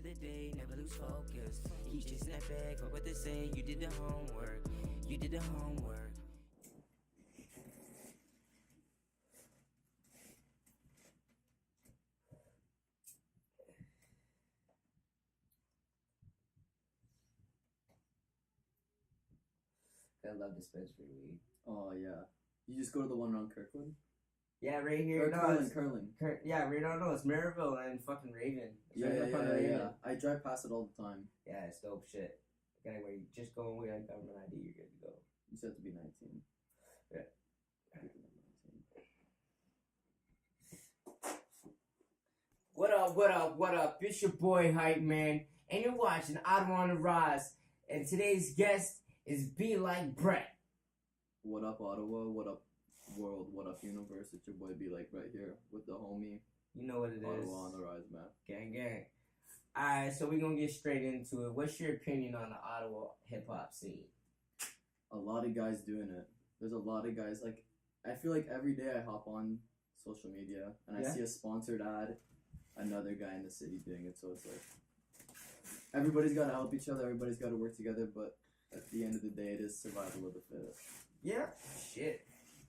the day, never lose focus. Keep chasing that bag, fuck what they say. You did the homework. You did the homework. I love dispensary weed. Oh yeah, you just go to the one around Kirkland. Yeah, right here. Or Curling. Yeah, right on. No, it's Maryville and fucking Raven. It's Yeah, right up on the Raven. I drive past it all the time. Yeah, it's dope shit. Okay, where you just go away on government ID, you're good to go. You just have to be 19. Yeah. What up, what up, what up? It's your boy Hypman, and you're watching Ottawa on the Rise. And today's guest is Blikebrett. What up, Ottawa? What up, world? What up, universe? It's your boy Blikebrett here with the homie. You know what it is. Ottawa on the Rise, man. Gang, gang. Alright, so we're gonna get straight into it. What's your opinion on the Ottawa hip hop scene? A lot of guys doing it. There's a lot of guys. Like, I feel like every day I hop on social media and I see a sponsored ad, another guy in the city doing it. So it's like, everybody's got to help each other. Everybody's got to work together. But at the end of the day, it is survival of the fittest. Yeah, shit.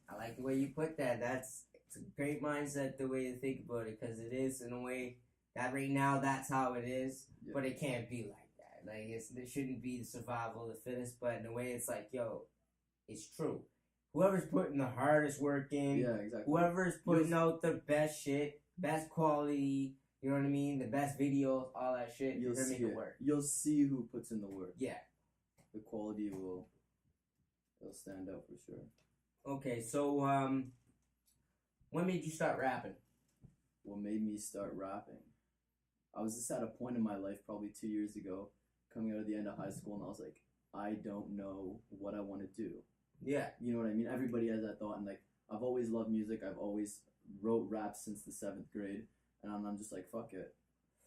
I like the way you put that. It's a great mindset, the way to think about it, because it is in a way that right now that's how it is, but it can't be like that. Like it shouldn't be the survival of the fittest, but in a way it's like, yo, it's true. Whoever's putting the hardest work in, exactly. Whoever's putting out the best shit, best quality, you know what I mean, the best videos, all that shit, you're gonna make it work. You'll see who puts in the work. Yeah. The quality will stand out for sure. Okay, so when made you start rapping? What made me start rapping? I was just at a point in my life probably 2 years ago, coming out of the end of high school, and I was like, I don't know what I want to do. Yeah. You know what I mean? Everybody has that thought, and like, I've always loved music. I've always wrote rap since the 7th grade, and I'm just like, fuck it.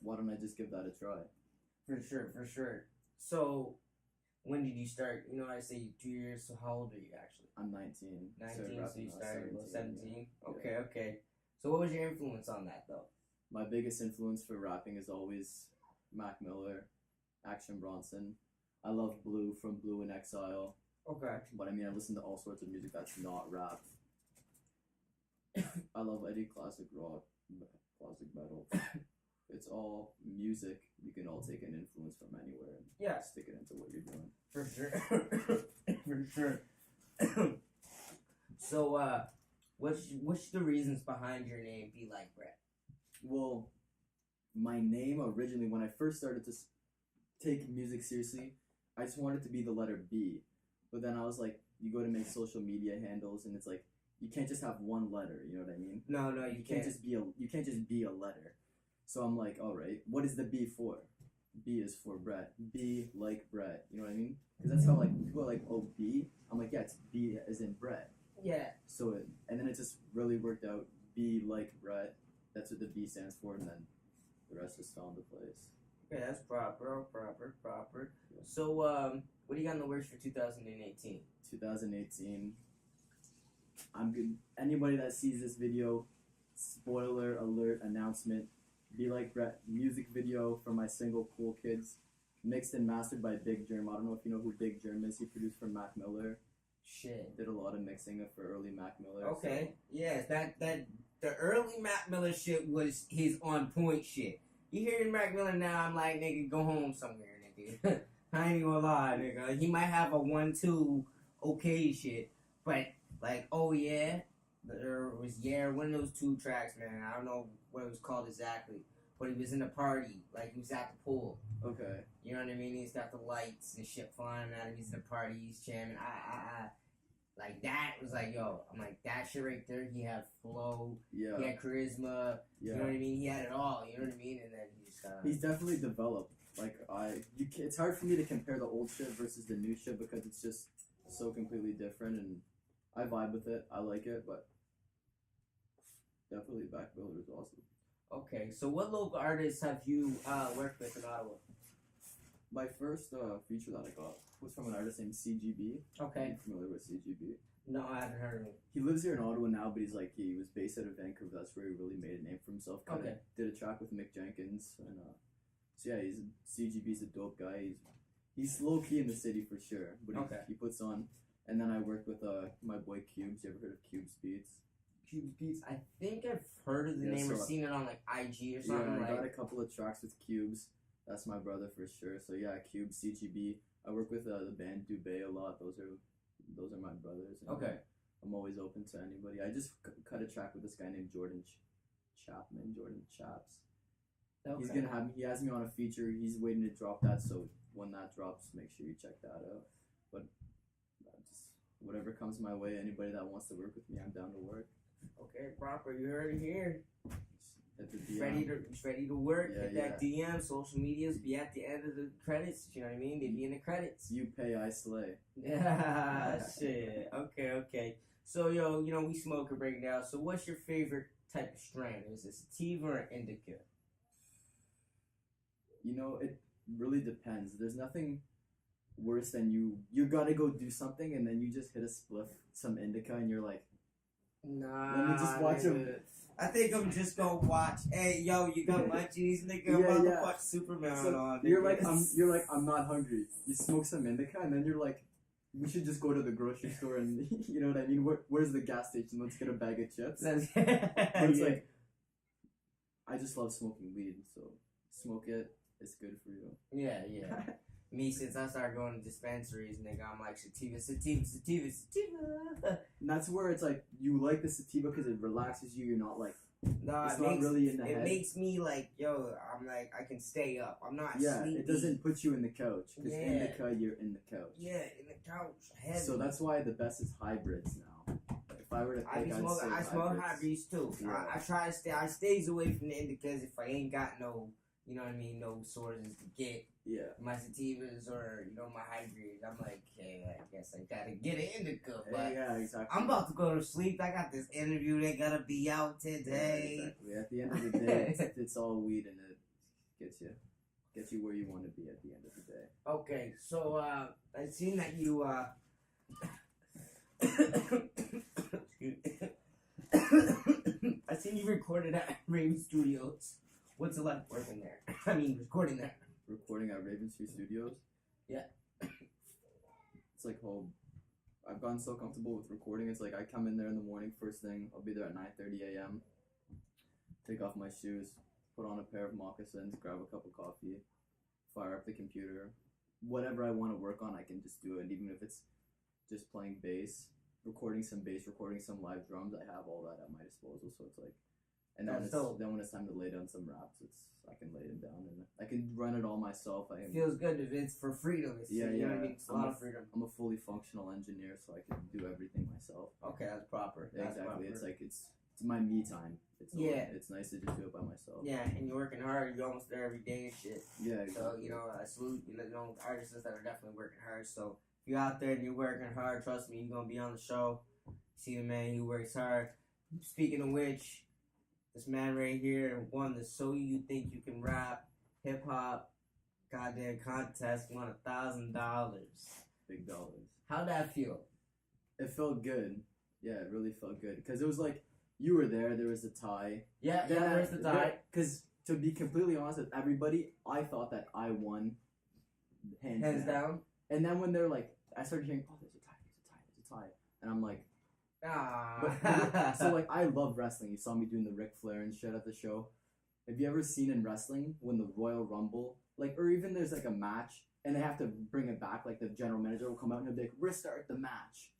Why don't I just give that a try? For sure. So, when did you start? You know, I say 2 years, so how old are you actually? I'm 19. 19, so you started at 17? Yeah. Okay. So what was your influence on that, though? My biggest influence for rapping is always Mac Miller, Action Bronson. I love Blue from Blue in Exile. Okay. But I mean, I listen to all sorts of music that's not rap. I love any classic rock, classic metal. It's all music. You can all take an influence from anywhere and stick it into what you're doing. For sure. For sure. So, what's the reasons behind your name, Blikebrett? Well, my name originally, when I first started to take music seriously, I just wanted to be the letter B. But then I was like, you go to make social media handles, and it's like, you can't just have one letter. You know what I mean? No, you can't. You can't just be a letter. So I'm like, all right, what is the B for? B is for Brett. B like Brett. You know what I mean? Because that's how like people are like, oh, B. I'm like, yeah, it's B as in Brett. Yeah. So and then it just really worked out. B like Brett. That's what the B stands for, and then the rest just fell into place. Okay, that's proper. Yeah. So, what do you got in the works for 2018? 2018. I'm good. Anybody that sees this video, spoiler alert announcement. Blikebrett music video for my single Cool Kids, mixed and mastered by Big Germ. I don't know if you know who Big Germ is. He produced for Mac Miller. Shit. Did a lot of mixing for early Mac Miller. Okay. So. Yes, that the early Mac Miller shit was his on point shit. You hear Mac Miller now, I'm like, nigga, go home somewhere, nigga. I ain't gonna lie, nigga. He might have a 1-2 okay shit, but like, oh yeah, there was one of those 2 tracks, man. I don't know what it was called exactly, but he was in a party, like he was at the pool. Okay. You know what I mean? He's got the lights and shit flying at him. He's in a party. He's jamming. Like that was like, yo. I'm like that shit right there. He had flow. Yeah. He had charisma. Yeah. You know what I mean? He had it all. You know what I mean? And then he just he's definitely developed. Like it's hard for me to compare the old shit versus the new shit because it's just so completely different, and I vibe with it. I like it, but definitely Mac Miller is awesome. Okay, so what local artists have you worked with in Ottawa? My first feature that I got was from an artist named CGB. Okay. Are you familiar with CGB? No, I haven't heard of him. He lives here in Ottawa now, but he was based out of Vancouver. That's where he really made a name for himself. Did a track with Mick Jenkins, and So yeah, CGB's a dope guy. He's low key in the city for sure, but he puts on. And then I worked with my boy Cubes. You ever heard of Cubes Beats? Cubes Beats. I think I've heard of the name or seen it on like IG or something. Yeah, I got a couple of tracks with Cubes. That's my brother for sure. So yeah, Cubes, CGB. I work with the band Dubé a lot. Those are my brothers. And I'm always open to anybody. I just cut a track with this guy named Jordan Chaps. Okay. He's gonna have he has me on a feature. He's waiting to drop that. So when that drops, make sure you check that out. But just whatever comes my way, anybody that wants to work with me, I'm down to work. Okay, proper. You heard it here. Hit the DM. Ready to work. Yeah, Hit that DM. Social medias be at the end of the credits. You know what I mean? They be in the credits. You pay, I slay. Yeah, shit. Okay. So we smoke and break down. So what's your favorite type of strain? Is it sativa or indica? It really depends. There's nothing worse than you gotta go do something and then you just hit a spliff, some indica, and you're like, nah. Let me just watch him. I think I'm just gonna watch. Hey, yo, you got munchies, nigga? I'm about to watch Superman on. You're like, I'm not hungry. You smoke some indica, and then you're like, we should just go to the grocery store and you know what I mean? Where's the gas station? Let's get a bag of chips. But it's like, I just love smoking weed, so smoke it. It's good for you. Yeah. Me, since I started going to dispensaries, nigga, I'm like, sativa. And that's where it's like, you like the sativa because it relaxes you. You're not like, nah, it's not really in the head. It makes me like, yo, I'm like, I can stay up. I'm not sleepy. It doesn't put you in the couch. Because indica, you're in the couch. Yeah, in the couch. Heavy. So that's why the best is hybrids now. If I were to pick, I smoke hybrids too. Yeah. I try to stay. I stays away from the indicas if I ain't got no, you know what I mean, no sources to get. Yeah. My sativas or my hybrids. I'm like, hey, I guess I gotta get an indica. But yeah, exactly. I'm about to go to sleep. I got this interview that gotta be out today. Yeah, exactly. At the end of the day, it's all weed and it gets you where you want to be at the end of the day. Okay, so I seen that you I seen you recorded at Raven Studios. What's it like working there? I mean, recording there. Recording at Raven Studios? Yeah. It's like I've gotten so comfortable with recording. It's like I come in there in the morning, first thing. I'll be there at 9:30 a.m. Take off my shoes, put on a pair of moccasins, grab a cup of coffee, fire up the computer. Whatever I want to work on, I can just do it. Even if it's just playing bass, recording some live drums, I have all that at my disposal. So it's like, and then when it's time to lay down some raps, I can lay them down and I can run it all myself. It feels good if it's for freedom. You know what I mean? It's a lot of freedom. I'm a fully functional engineer, so I can do everything myself. Okay, that's proper. Exactly. Proper. It's like it's my me time. It's nice to just do it by myself. Yeah, and you're working hard. You're almost there every day and shit. Yeah, exactly. So I salute artists that are definitely working hard. So if you're out there and you're working hard, trust me, you're gonna be on the show. See the man who works hard. Speaking of which, this man right here won the So You Think You Can Rap hip hop goddamn contest. Won $1,000. Big dollars. How'd that feel? It felt good. Yeah, it really felt good because it was like you were there. There was a tie. Yeah, there was the tie. Because to be completely honest with everybody, I thought that I won hands down. And then when they're like, I started hearing, oh, there's a tie, and I'm like, ah. So like, I love wrestling. You saw me doing the Ric Flair and shit at the show. Have you ever seen in wrestling when the Royal Rumble, like, or even there's like a match and they have to bring it back, like the general manager will come out and he'll be like, restart the match.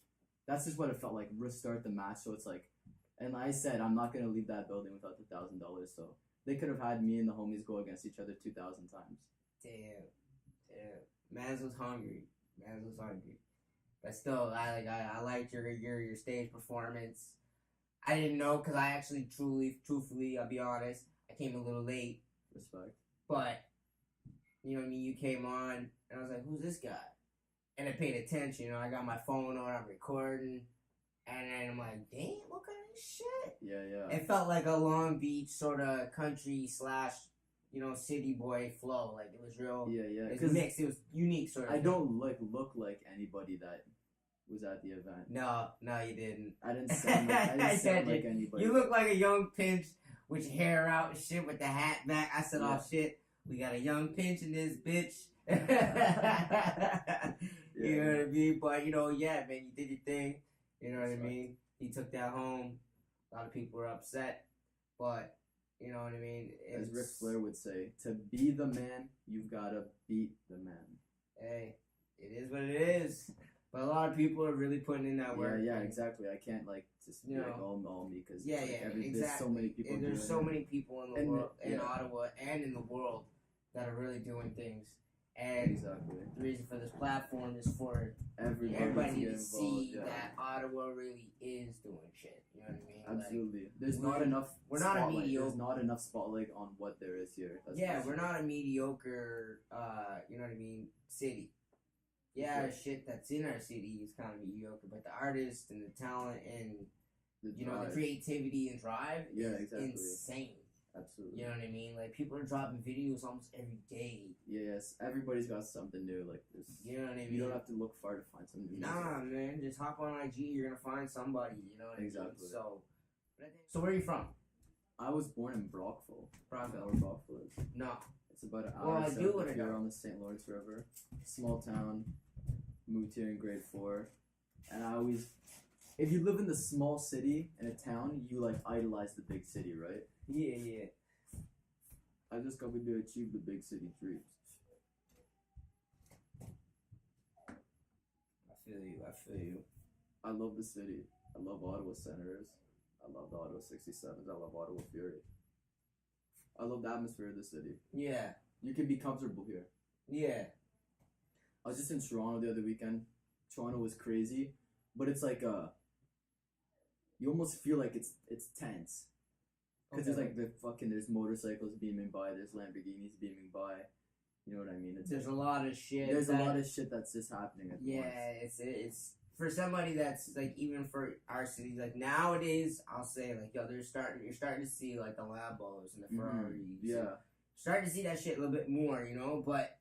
That's just what it felt like, restart the match. So it's like, and I said, I'm not going to leave that building without the $1,000. So they could have had me and the homies go against each other 2,000 times. Damn. Mans was hungry. But still, I liked your stage performance. I didn't know because I actually truthfully, I'll be honest, I came a little late. Respect. But, you know what I mean, you came on, and I was like, who's this guy? And I paid attention, I got my phone on, I'm recording, and then I'm like, damn, what kind of shit? Yeah. It felt like a Long Beach sort of country / city boy flow. Like, it was real. Yeah. It was mixed. It was unique, sort of. I don't look like anybody that was at the event. No, you didn't. I didn't sound like anybody. You look like a young pinch with your hair out and shit with the hat back. I said, oh shit, We got a young pinch in this bitch. You know what I mean? But, you know, yeah, man, you did your thing. You know what I mean? He took that home. A lot of people were upset. But, you know what I mean? As Ric Flair would say, to be the man, you've got to beat the man. Hey, it is what it is. But a lot of people are really putting in that work. Yeah, exactly. I can't, like, just be like, all me, because exactly. there's so many people and there's so many people in the world, in Ottawa and in the world, that are really doing things. And the reason for this platform is for everybody to see that Ottawa really is doing shit. You know what I mean? Absolutely. Like, there's not enough. We're not a mediocre. There's not enough spotlight on what there is here. We're not a mediocre. You know what I mean? City. Yeah, shit that's in our city is kind of mediocre, but the artists and the talent and the creativity and drive is insane. Absolutely. You know what I mean? Like, people are dropping videos almost every day. Yes, everybody's got something new. Like this. You know what I mean? You don't have to look far to find something new. Nah, man. Just hop on IG. You're gonna find somebody. You know what I mean? So where are you from? I was born in Brockville. Brockville. Where Brockville is? No. It's about an hour south of here on the St. Lawrence River. Small town. Moved here in grade 4, and I always. If you live in the small city in a town, you like idolize the big city, right? Yeah. I just got to achieve the big city dreams. I feel you. I love the city. I love Ottawa Senators. I love the Ottawa 67s. I love Ottawa Fury. I love the atmosphere of the city. Yeah. You can be comfortable here. Yeah. I was just in Toronto the other weekend. Toronto was crazy, but it's like you almost feel like it's tense. Because there's like there's motorcycles beaming by, there's Lamborghinis beaming by. You know what I mean? There's a lot of shit. There's a lot of shit that's just happening at once. It's for somebody that's like, even for our city, like nowadays, I'll say like, yo, you're starting to see like the Lambos and the Ferraris. Yeah. Starting to see that shit a little bit more, you know, but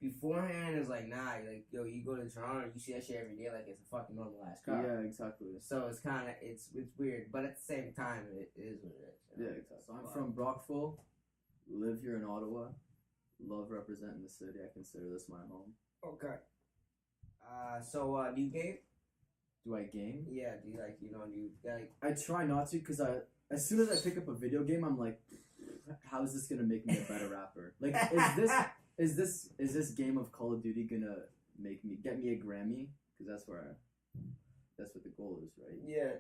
beforehand it's like, nah, like, yo, you go to Toronto, you see that shit every day like it's a fucking normal ass car. Yeah, exactly. So it's kind of, it's weird, but at the same time, it is what it is. You know? Yeah, exactly. So I'm from Brockville, live here in Ottawa, love representing the city. I consider this my home. Okay. So do you game? Do I game? Yeah, do you like, I try not to, because as soon as I pick up a video game, I'm like, how is this gonna make me a better rapper? Like, is this game of Call of Duty gonna get me a Grammy? Because that's what the goal is, right? Yeah.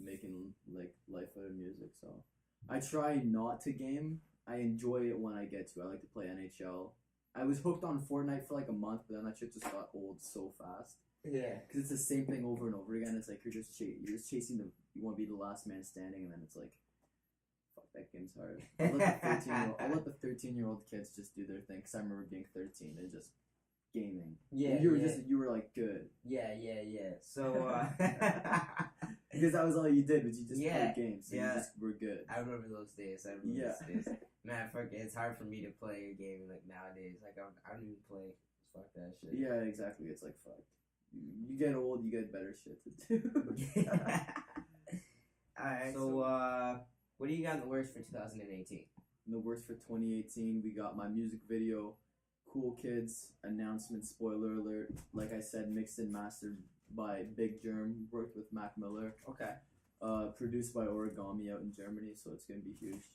Making like life out of music. So I try not to game. I enjoy it when I get to. I like to play NHL. I was hooked on Fortnite for like a month, but then that shit just got old so fast. Yeah. Because it's the same thing over and over again. It's like you're just chasing you want to be the last man standing, and then it's like, fuck, that game's hard. I'll let the 13-year-old kids just do their thing. Because I remember being 13 and just gaming. Yeah. You were like good. Yeah. So because that was all you did, was you just played games. So you just were good. I remember those days. Man, fuck it. It's hard for me to play a game like nowadays. Like I don't even play. Fuck that shit. Yeah, exactly. It's like, fuck. You get old, you get better shit to do. Alright, so what do you got in the works for 2018? In the works for 2018, we got my music video, Cool Kids, announcement, spoiler alert. Like I said, mixed and mastered by Big Germ, worked with Mac Miller. Okay. Produced by Origami out in Germany, so it's gonna be huge.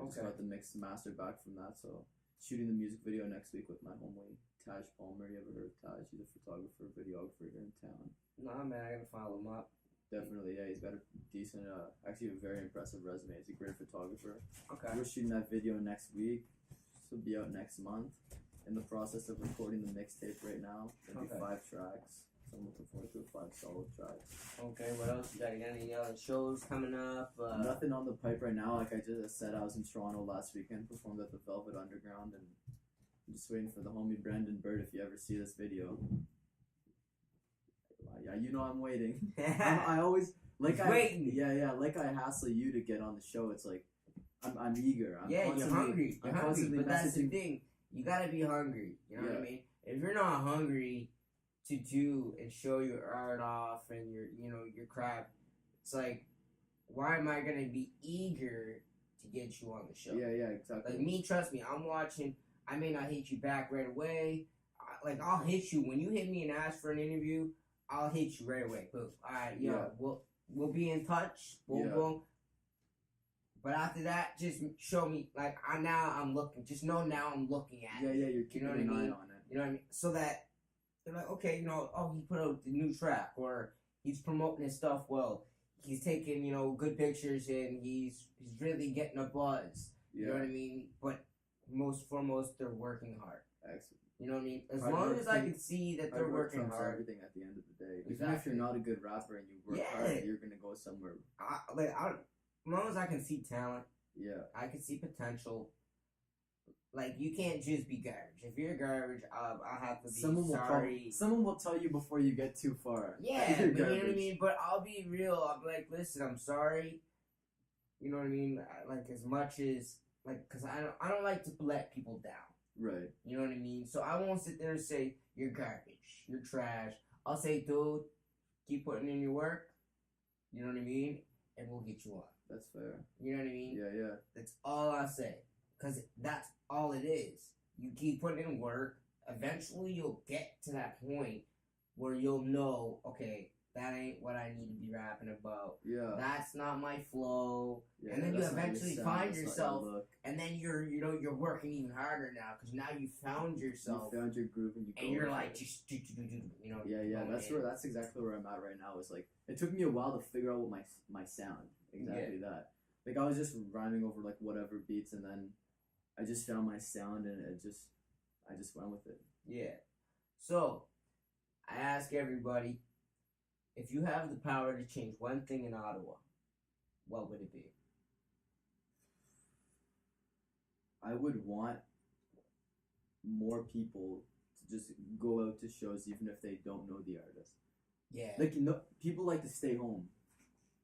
I just got the mix and master back from that, so shooting the music video next week with my homie Taj Palmer. You ever heard of Taj? He's a photographer, videographer here in town. Nah, man, I gotta follow him up. Definitely, yeah. He's got a decent, actually a very impressive resume. He's a great photographer. Okay. We're shooting that video next week. This will be out next month. In the process of recording the mixtape right now. It'll be 5 tracks. So I'm looking forward to 5 solid tracks. Okay, what else you got? You got any other shows coming up? Nothing on the pipe right now. Like I just said, I was in Toronto last weekend, performed at the Velvet Underground, and I'm just waiting for the homie Brandon Bird. If you ever see this video, yeah, you know I'm waiting. I always waiting. Yeah, like I hassle you to get on the show. It's like I'm eager. You're hungry. But that's the thing. You gotta be hungry. You know what I mean? If you're not hungry to do and show your art off and your craft, it's like, why am I gonna be eager to get you on the show. Yeah, exactly. Like me, trust me, I'm watching. I may not hit you back right away. I'll hit you when you hit me and ask for an interview. I'll hit you right away. All right, we'll be in touch. We'll. But after that, just show me I'm looking. Just know now I'm looking at it. Yeah, you're keeping an eye on it. You know what I mean? So that they're like, okay, he put out the new track, or he's promoting his stuff well. He's taking, good pictures, and he's really getting a buzz. Yeah. You know what I mean? But most foremost, they're working hard. Excellent. You know what I mean? As long as I can see that they're working hard. Everything at the end of the day. Exactly. Even if you're not a good rapper and you work hard, you're gonna go somewhere. As long as I can see talent. Yeah. I can see potential. Like, you can't just be garbage. If you're garbage, I'll have to be sorry. Someone will tell you before you get too far. Yeah, you know what I mean? But I'll be real. I'll be like, listen, I'm sorry. You know what I mean? Like, as much as, because I don't like to let people down. Right. You know what I mean? So I won't sit there and say, you're garbage. You're trash. I'll say, dude, keep putting in your work. You know what I mean? And we'll get you on. That's fair. You know what I mean? Yeah. That's all I say. Because that's all it is. You keep putting in work. Eventually, you'll get to that point where you'll know, okay, that ain't what I need to be rapping about. Yeah. That's not my flow. Yeah, and then you eventually find yourself, and then you're working even harder now because now you found yourself. You found your groove, and you're like, Yeah. That's exactly where I'm at right now. It's like it took me a while to figure out what my sound exactly that. Like I was just rhyming over like whatever beats, and then I just found my sound, and I just went with it. Yeah. So I ask everybody, if you have the power to change one thing in Ottawa, what would it be? I would want more people to just go out to shows even if they don't know the artist. Yeah. Like, people like to stay home.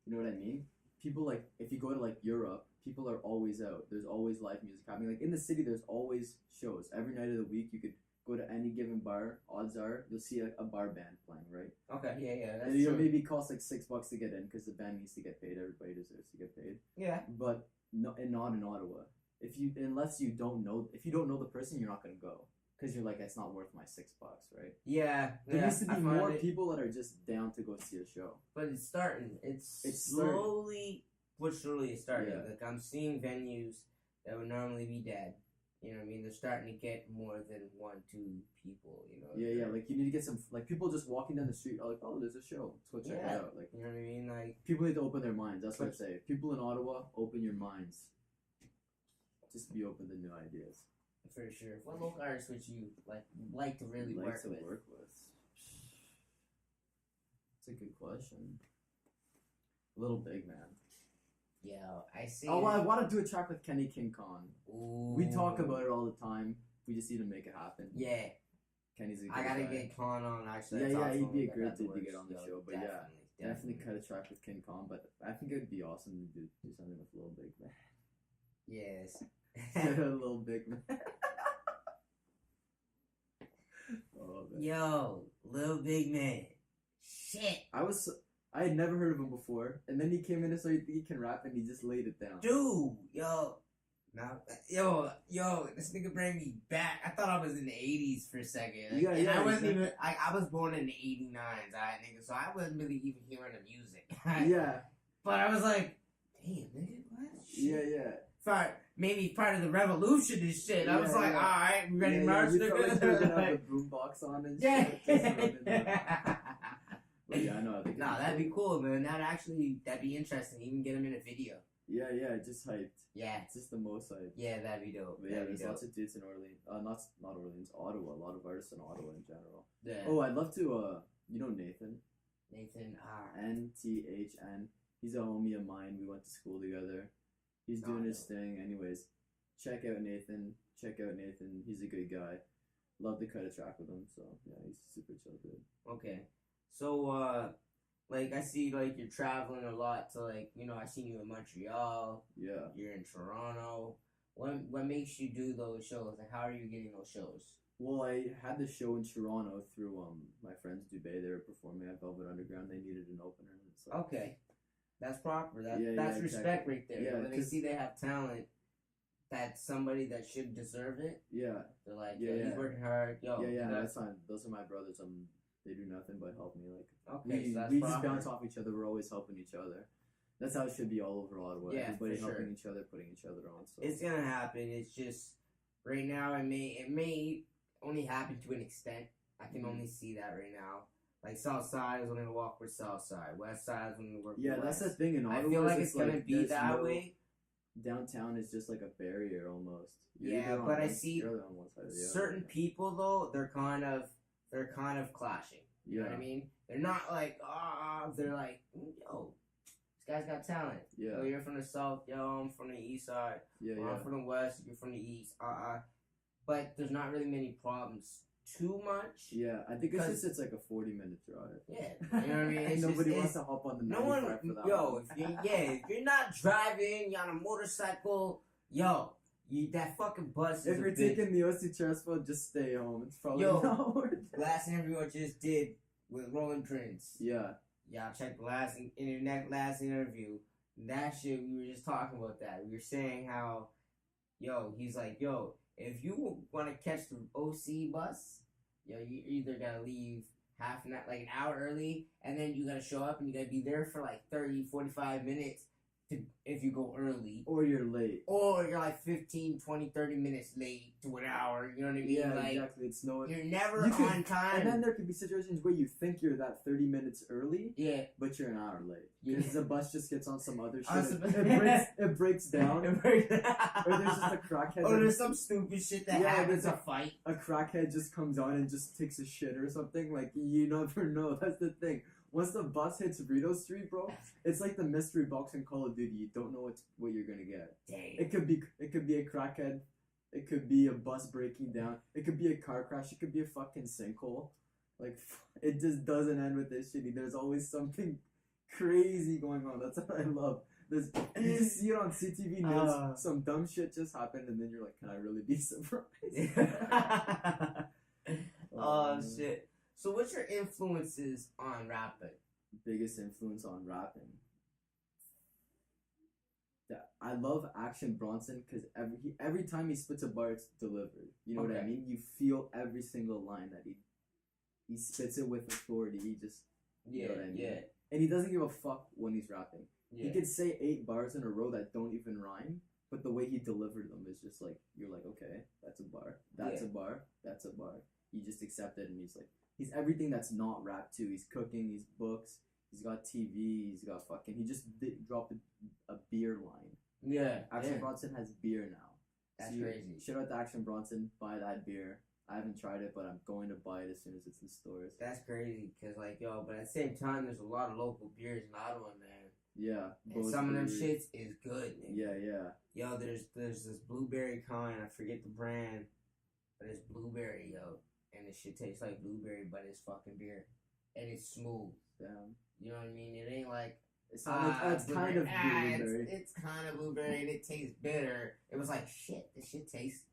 You know what I mean? People, like, if you go to, like, Europe, people are always out. There's always live music happening. Like, in the city, there's always shows. Every night of the week, you could go to any given bar. Odds are you'll see a bar band playing, right? Okay, yeah, that's and true. Maybe cost like $6 to get in because the band needs to get paid. Everybody deserves to get paid. Yeah. But not in Ottawa. If you don't know the person, you're not gonna go because you're like, it's not worth my $6, right? Yeah. There needs to be more people that are just down to go see a show. But it's starting. It's slowly but surely it's starting. Yeah. Like I'm seeing venues that would normally be dead. You know what I mean? They're starting to get more than 1-2 people, you know? Yeah, like you need to get some, like people just walking down the street are like, oh, there's a show. Let's go check it out. Like, you know what I mean? Like, people need to open their minds. That's what I say. People in Ottawa, open your minds. Just be open to new ideas. For sure. What local artists would you like to really work with? It's a good question. Little Big Man. Yeah, I see. Oh, I want to do a track with Kenny King Kong. Ooh. We talk about it all the time. We just need to make it happen. Yeah. Kenny's a good I gotta guy. get Kong on, actually. Yeah, he'd be a great dude to get on the show. But definitely cut a track with King Kong. But I think it'd be awesome to do something with Little Big Man. Yes. Little Big Man. Oh, man. Yo, Little Big Man. Shit. I had never heard of him before, and then he came in and said he can rap, and he just laid it down. Dude, yo, this nigga bring me back. I thought I was in the 80s for a second. I wasn't even, I was born in the 89s, alright, nigga, so I wasn't really even hearing the music. Yeah. But I was like, damn, nigga, what? Shit. Yeah. Maybe part of the revolution and shit. I was like, alright, we ready to march, nigga? Like they're gonna have the boombox on and shit. Yeah, I know. That'd be cool, man. That'd be interesting. Even get him in a video. Yeah, just hyped. Yeah. It's just the most hyped. Yeah, that'd be dope. But yeah, there's lots of dudes in Orleans. Not Orleans, Ottawa. A lot of artists in Ottawa in general. Yeah. Oh, I'd love to, you know Nathan? Nathan, NTHN. He's a homie of mine. We went to school together. He's doing his thing. Anyways, check out Nathan. He's a good guy. Love to cut a track with him. So, yeah, he's super chill dude. Okay. So, I see, you're traveling a lot to, I seen you in Montreal. Yeah. You're in Toronto. What makes you do those shows? How are you getting those shows? Well, I had the show in Toronto through, my friends Dubé. They were performing at Velvet Underground. They needed an opener. And it's like, okay. That's proper. That's exactly. respect right there. Yeah, when they see they have talent, that's somebody that should deserve it. Yeah. They're like, yo, he's working hard. Yo, that's fine. Those are my brothers. They do nothing but help me. Like, okay, we just bounce off each other. We're always helping each other. That's how it should be all over Ottawa. Yeah, everybody for helping sure. each other, putting each other on. So it's gonna happen. It's just right now. It may only happen to an extent. I can only see that right now. Like South Side is only gonna walk with South Side. West Side is only gonna work. Yeah, with that's West. the thing in Ottawa. I feel like it's gonna be that way. Downtown is just like a barrier almost. But I see certain certain people though. They're kind of clashing. You know what I mean? They're not like they're like, yo, this guy's got talent. Yeah. Yo, you're from the South. Yo, I'm from the East Side. I'm from the West. You're from the East. But there's not really many problems too much. Yeah, I think it's like a 40-minute drive. Yeah, you know what I mean? Nobody wants to hop on the 95 for that. Yo, if you're not driving, you're on a motorcycle, yo, that fucking bus. If you're taking the OC transport, just stay home. It's probably not worth it. Last interview I just did with Roland Prince. Yeah. Y'all check the last interview. That shit, we were just talking about that. We were saying how, he's like, if you want to catch the OC bus, you either gotta leave an hour early, and then you gotta show up and you gotta be there for like 30, 45 minutes if you go early. Or you're late. Or you're like 15, 20, 30 minutes late to an hour, you know what I mean? Yeah, like, exactly. You're never on time. And then there could be situations where you think you're that 30 minutes early, but you're an hour late. Because the bus just gets on some other shit. It breaks down. Or there's just a crackhead. Or there's some stupid shit that happens, a fight. A crackhead just comes on and just takes a shit or something. Like, you never know. That's the thing. Once the bus hits Rito Street, bro, it's like the mystery box in Call of Duty. You don't know what you're gonna get. Dang. It could be a crackhead. It could be a bus breaking down. It could be a car crash. It could be a fucking sinkhole. Like, it just doesn't end with this shitty. There's always something crazy going on. That's what I love. You just see it on CTV News. Some dumb shit just happened, and then you're like, can I really be surprised? Shit. So what's your influences on rapping? Biggest influence on rapping? I love Action Bronson because every time he spits a bar, it's delivered. You know what I mean? You feel every single line that he spits it with authority. He just, you know what I mean? Yeah. And he doesn't give a fuck when he's rapping. Yeah. He could say 8 bars in a row that don't even rhyme, but the way he delivered them is just like, you're like, okay, that's a bar. That's a bar. That's a bar. You just accept it, and he's everything that's not rap too. He's cooking, he's books, he's got TV, he's got fucking, he just dropped a beer line. Yeah. Action Bronson has beer now. That's crazy. Shout out to Action Bronson, buy that beer. I haven't tried it, but I'm going to buy it as soon as it's in stores. That's crazy, because but at the same time, there's a lot of local beers in Ottawa, man. Yeah. And some of them shits is good, man. Yeah. There's this blueberry kind, I forget the brand, but it's blueberry, and this shit tastes like blueberry, but it's fucking beer. And it's smooth. Damn. You know what I mean? It ain't like, it's kind of blueberry. It's kind of blueberry, and it tastes bitter. It was like, shit, this shit tastes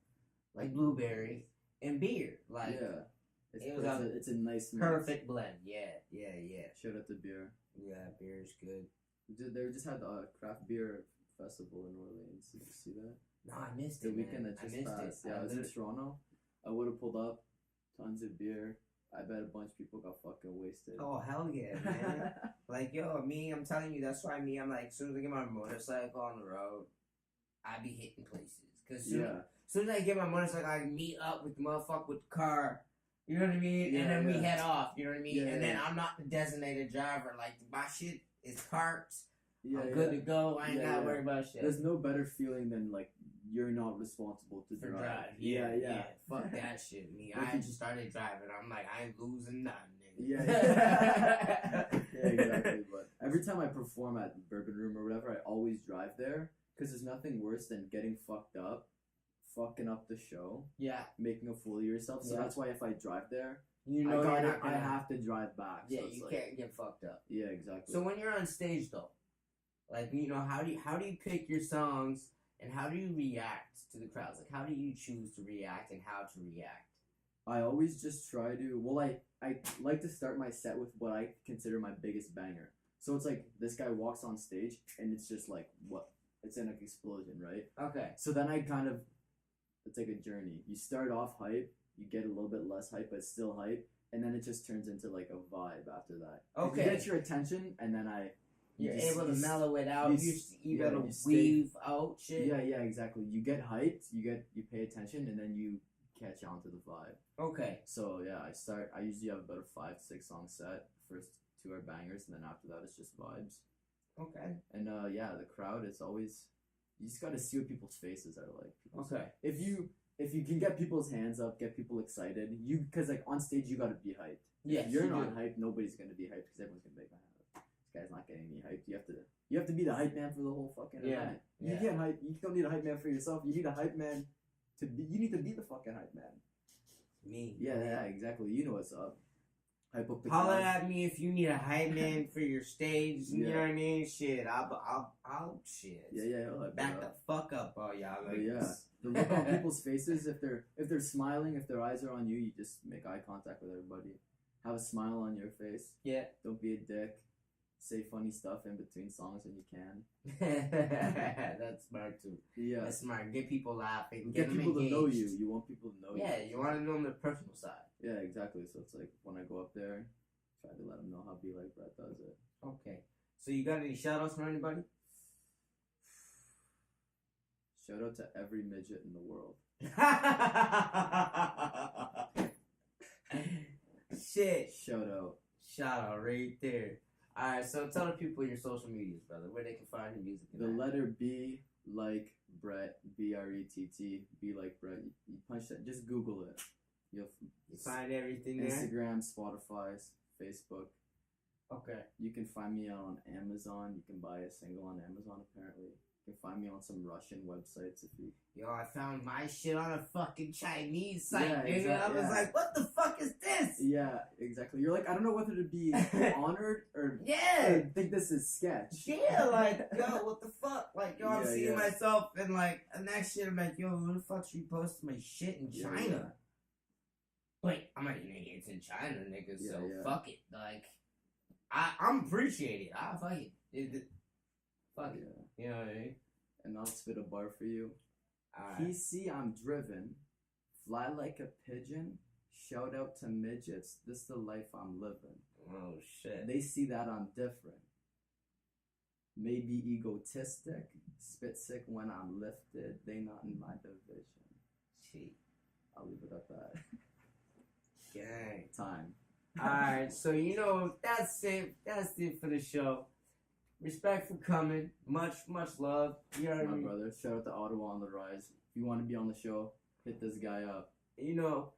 like blueberry and beer. Like, it's a nice mix. Perfect blend. Yeah. Shout out to beer. Yeah, beer is good. They just had a craft beer festival in Orleans. Did you see that? No, I missed it. The weekend that just passed. Yeah, I was in Toronto. I would have pulled up, tons of beer. I bet a bunch of people got fucking wasted. Oh, hell yeah, man. Like, I'm telling you, that's why I'm like, as soon as I get my motorcycle on the road, I be hitting places. Because as soon as I get my motorcycle, I meet up with the motherfucker with the car. You know what I mean? And then we head off. You know what I mean? And then I'm not the designated driver. Like, my shit is parked. I'm good to go. I ain't got to worry about shit. There's no better feeling than, like, you're not responsible to drive. Yeah. Fuck that shit. I just started driving. I'm like, I ain't losing nothing. Yeah, exactly. But every time I perform at Bourbon Room or whatever, I always drive there because there's nothing worse than getting fucked up, fucking up the show, making a fool of yourself. So that's why if I drive there, I have to drive back. Yeah, so you can't get fucked up. Yeah, exactly. So when you're on stage though, like, how do you pick your songs? And how do you react to the crowds? Like, how do you choose to react and how to react? I always just try to, I like to start my set with what I consider my biggest banger. So it's like this guy walks on stage and it's just like what? It's an like, explosion, right? Okay. So then it's like a journey. You start off hype, you get a little bit less hype, but still hype, and then it just turns into like a vibe after that. Okay. You get your attention, and then You're able to mellow it out. You gotta you weave out shit. Yeah, exactly. You get hyped, you pay attention, and then you catch on to the vibe. Okay. So yeah, I usually have about a 5-6 song set. First 2 are bangers, and then after that it's just vibes. Okay. And the crowd is always, you just gotta see what people's faces are like. Okay. If you can get people's hands up, get people excited, because like on stage you gotta be hyped. Yes, if you're not hyped, nobody's gonna be hyped because everyone's gonna be like, this guy's not getting me hyped. You have to be the hype man for the whole fucking event. You can't hype. You don't need a hype man for yourself. You need a hype man you need to be the fucking hype man. Me. Yeah, exactly. You know what's up. Hype up the Holler crowd. at me if you need a hype man for your stage. You know what I mean? Shit, I'll shit. Yeah. Back the fuck up, all y'all. Like, The look on people's faces, if they're smiling, if their eyes are on you, you just make eye contact with everybody. Have a smile on your face. Yeah. Don't be a dick. Say funny stuff in between songs when you can. That's smart too. Yeah. That's smart. Get people laughing. Get people them to know engaged. you. You want people to know you. Yeah, you want to know them the personal side. Yeah, exactly. So it's like when I go up there, try to let them know how Blikebrett does it. Okay. So you got any shout outs for anybody? Shout out to every midget in the world. Shit. Shout out. Shout out right there. Alright, so tell the people your social medias, brother, where they can find your music. The letter B, like Brett, Brett, be like Brett. You punch that, just Google it. You'll find everything there. Instagram, Spotify, Facebook. Okay. You can find me on Amazon. You can buy a single on Amazon, apparently. You can find me on some Russian websites if you... Yo, I found my shit on a fucking Chinese site, Yeah, nigga. exactly, I was like, what the fuck is this? Yeah, exactly. You're like, I don't know whether to be honored or think this is sketch. Yeah, like, yo, what the fuck? Like, yo, I'm Yeah, seeing yeah. myself and like, and that shit, I'm like, yo, who the fuck's reposting my shit in China? Yeah. Wait, I'm like, nigga, it's in China, nigga, Yeah, so yeah. fuck it. Like, I'm appreciated. I fuck it. Fuck it. Yeah. You know what I mean? And I'll spit a bar for you. Alright. He see I'm driven, fly like a pigeon, shout out to midgets, this the life I'm living. Oh, shit. They see that I'm different. Maybe egotistic, spit sick when I'm lifted, they not in my division. Gee. I'll leave it at that. Gang. Time. Alright, so you know, that's it. That's it for the show. Respect for coming. Much love. You know what I My mean? brother, shout out to Ottawa on the Rise. If you want to be on the show, hit this guy up. You know,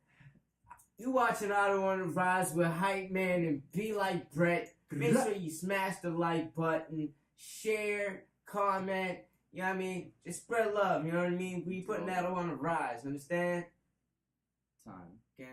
you watching OttawaOnTheRise with Hypman and Blikebrett. Make sure you smash the like button, share, comment. You know what I mean? Just spread love. You know what I mean? We putting that on the rise. Understand? Time. Gang.